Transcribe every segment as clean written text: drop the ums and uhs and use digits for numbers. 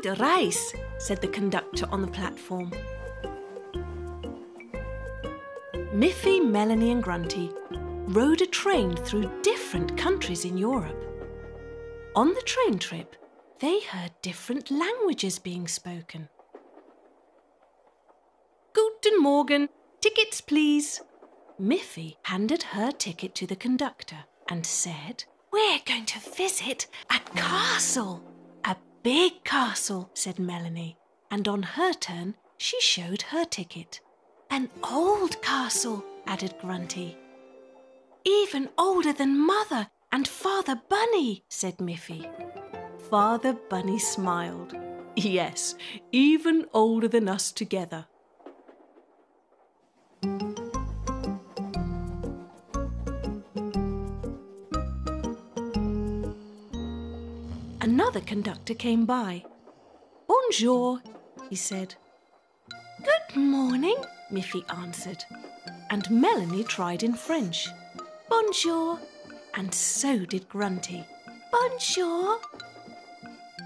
Good reis, said the conductor on the platform. Miffy, Melanie and Grunty rode a train through different countries in Europe. On the train trip, they heard different languages being spoken. Guten Morgen, tickets please. Miffy handed her ticket to the conductor and said, We're going to visit a castle. A big castle, said Melanie, and on her turn, she showed her ticket. An old castle, added Grunty. Even older than Mother and Father Bunny, said Miffy. Father Bunny smiled. Yes, even older than us together. Another conductor came by. Bonjour, he said. Good morning, Miffy answered, and Melanie tried in French. Bonjour, and so did Grunty. Bonjour.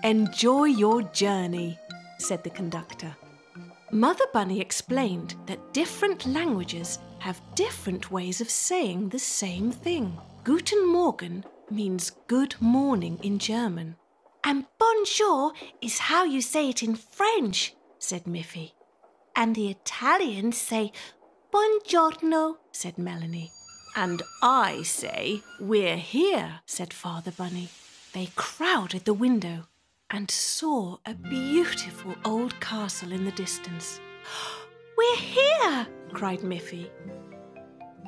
Enjoy your journey, said the conductor. Mother Bunny explained that different languages have different ways of saying the same thing. Guten Morgen means good morning in German. And bonjour is how you say it in French, said Miffy. And the Italians say buongiorno, said Melanie. And I say we're here, said Father Bunny. They crowded the window and saw a beautiful old castle in the distance. We're here, cried Miffy.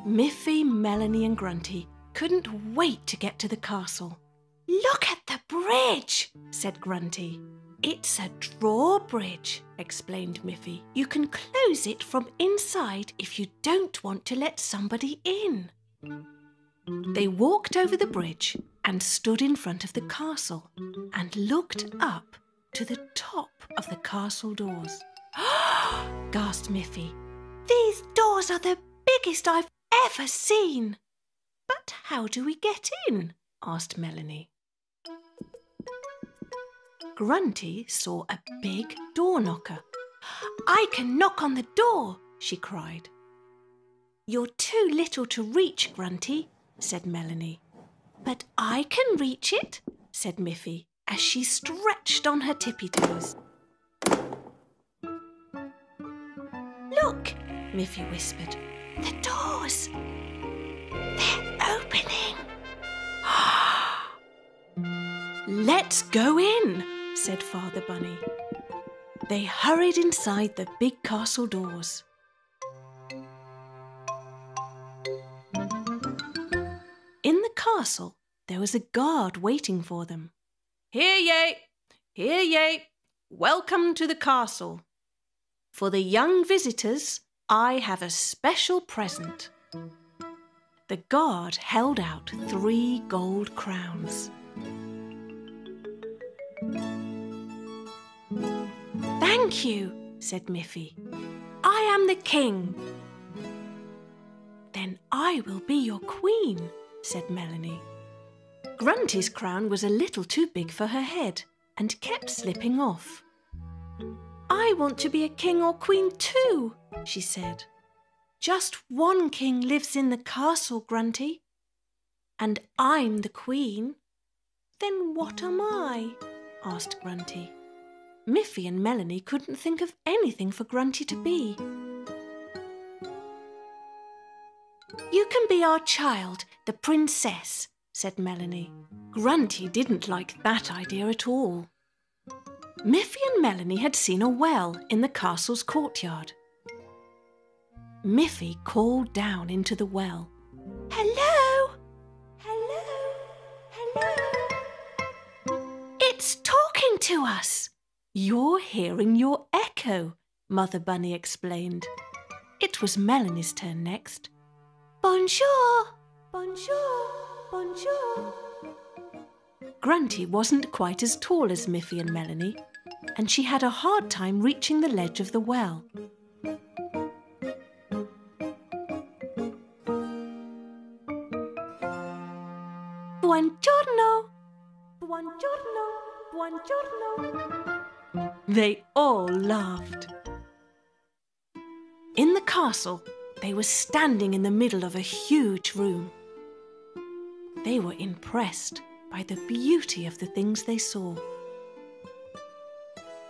Miffy, Melanie and Grunty couldn't wait to get to the castle. Look at the bridge, said Grunty. It's a drawbridge, explained Miffy. You can close it from inside if you don't want to let somebody in. They walked over the bridge and stood in front of the castle and looked up to the top of the castle doors. Gasped Miffy. These doors are the biggest I've ever seen. But how do we get in? Asked Melanie. Grunty saw a big door knocker. I can knock on the door, she cried. You're too little to reach, Grunty, said Melanie. But I can reach it, said Miffy, as she stretched on her tippy toes. Look, Miffy whispered. The doors. They're opening. Let's go in, said Father Bunny. They hurried inside the big castle doors. In the castle, there was a guard waiting for them. Hear ye! Hear ye! Welcome to the castle. For the young visitors, I have a special present. The guard held out 3 gold crowns. Thank you, said Miffy. I am the king. Then I will be your queen, said Melanie. Grunty's crown was a little too big for her head and kept slipping off. I want to be a king or queen too, she said. Just one king lives in the castle, Grunty. And I'm the queen. Then what am I? Asked Grunty. Miffy and Melanie couldn't think of anything for Grunty to be. You can be our child, the princess, said Melanie. Grunty didn't like that idea at all. Miffy and Melanie had seen a well in the castle's courtyard. Miffy called down into the well. Hello! Hello! Hello! It's talking to us! You're hearing your echo, Mother Bunny explained. It was Melanie's turn next. Bonjour! Bonjour! Bonjour! Grunty wasn't quite as tall as Miffy and Melanie, and she had a hard time reaching the ledge of the well. Buongiorno! Buongiorno! Buongiorno! They all laughed. In the castle, they were standing in the middle of a huge room. They were impressed by the beauty of the things they saw.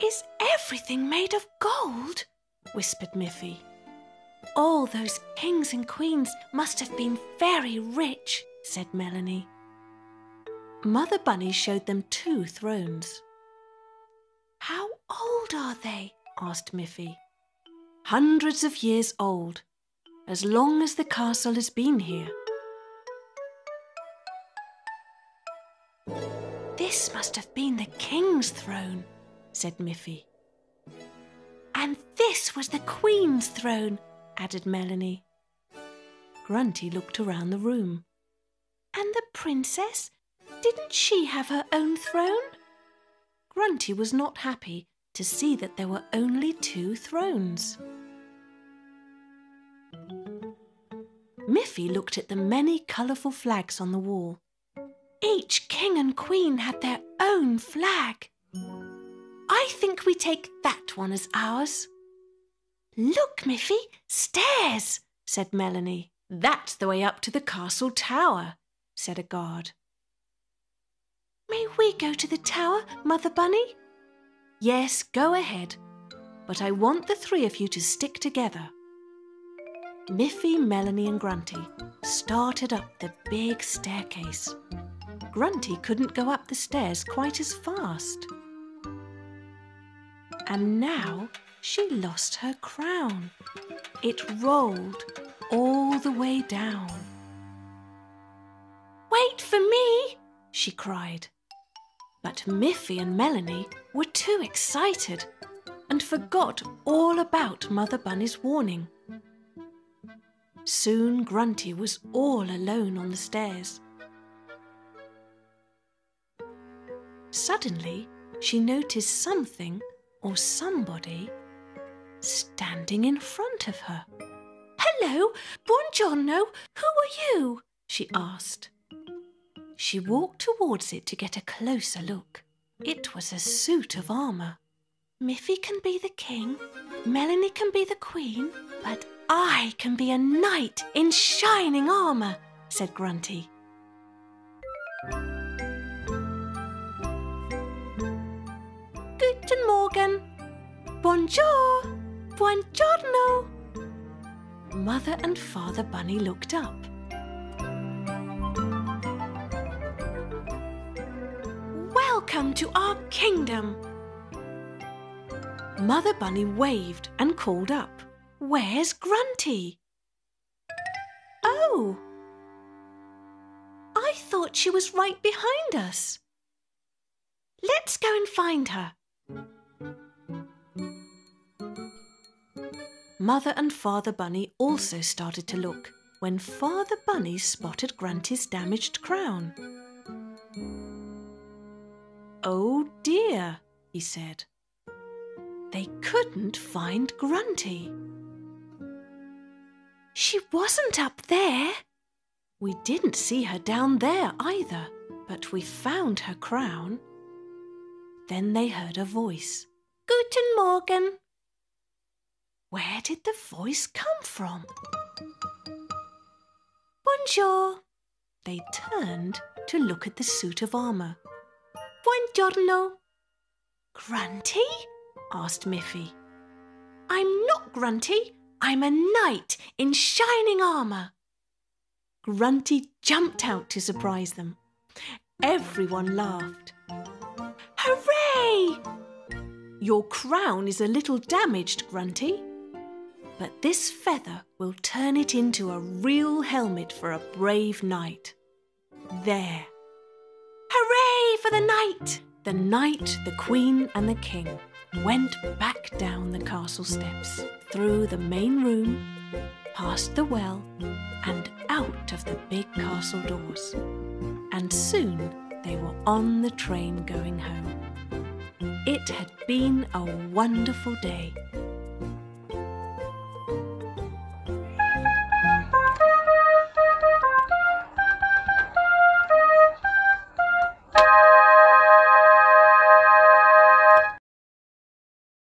"Is everything made of gold?" whispered Miffy. "All those kings and queens must have been very rich," said Melanie. Mother Bunny showed them 2 thrones. "How old are they?" asked Miffy. "Hundreds of years old, as long as the castle has been here." "This must have been the king's throne," said Miffy. "And this was the queen's throne," added Melanie. Grunty looked around the room. "And the princess? Didn't she have her own throne?" Grunty was not happy to see that there were only 2 thrones. Miffy looked at the many colourful flags on the wall. Each king and queen had their own flag. "I think we take that one as ours." "Look, Miffy, stairs," said Melanie. "That's the way up to the castle tower," said a guard. "May we go to the tower, Mother Bunny?" "Yes, go ahead, but I want the 3 of you to stick together." Miffy, Melanie and Grunty started up the big staircase. Grunty couldn't go up the stairs quite as fast. And now she lost her crown. It rolled all the way down. "Wait for me!" she cried. But Miffy and Melanie were too excited and forgot all about Mother Bunny's warning. Soon Grunty was all alone on the stairs. Suddenly, she noticed something or somebody standing in front of her. "Hello, buongiorno, who are you?" she asked. She walked towards it to get a closer look. It was a suit of armour. "Miffy can be the king, Melanie can be the queen, but I can be a knight in shining armour," said Grunty. "Guten Morgen, bonjour, buongiorno." Mother and Father Bunny looked up. "Welcome to our kingdom." Mother Bunny waved and called up, "Where's Grunty?" "Oh, I thought she was right behind us. Let's go and find her." Mother and Father Bunny also started to look when Father Bunny spotted Grunty's damaged crown. "Oh dear," he said. They couldn't find Grunty. "She wasn't up there. We didn't see her down there either, but we found her crown." Then they heard a voice. "Guten Morgen." Where did the voice come from? "Bonjour." They turned to look at the suit of armour. "Buongiorno." "Grunty?" asked Miffy. "I'm not Grunty. I'm a knight in shining armour." Grunty jumped out to surprise them. Everyone laughed. "Hooray! Your crown is a little damaged, Grunty, but this feather will turn it into a real helmet for a brave knight. There." "Hooray for the knight!" The knight, the queen and the king went back down the castle steps, through the main room, past the well and out of the big castle doors. And soon they were on the train going home. It had been a wonderful day.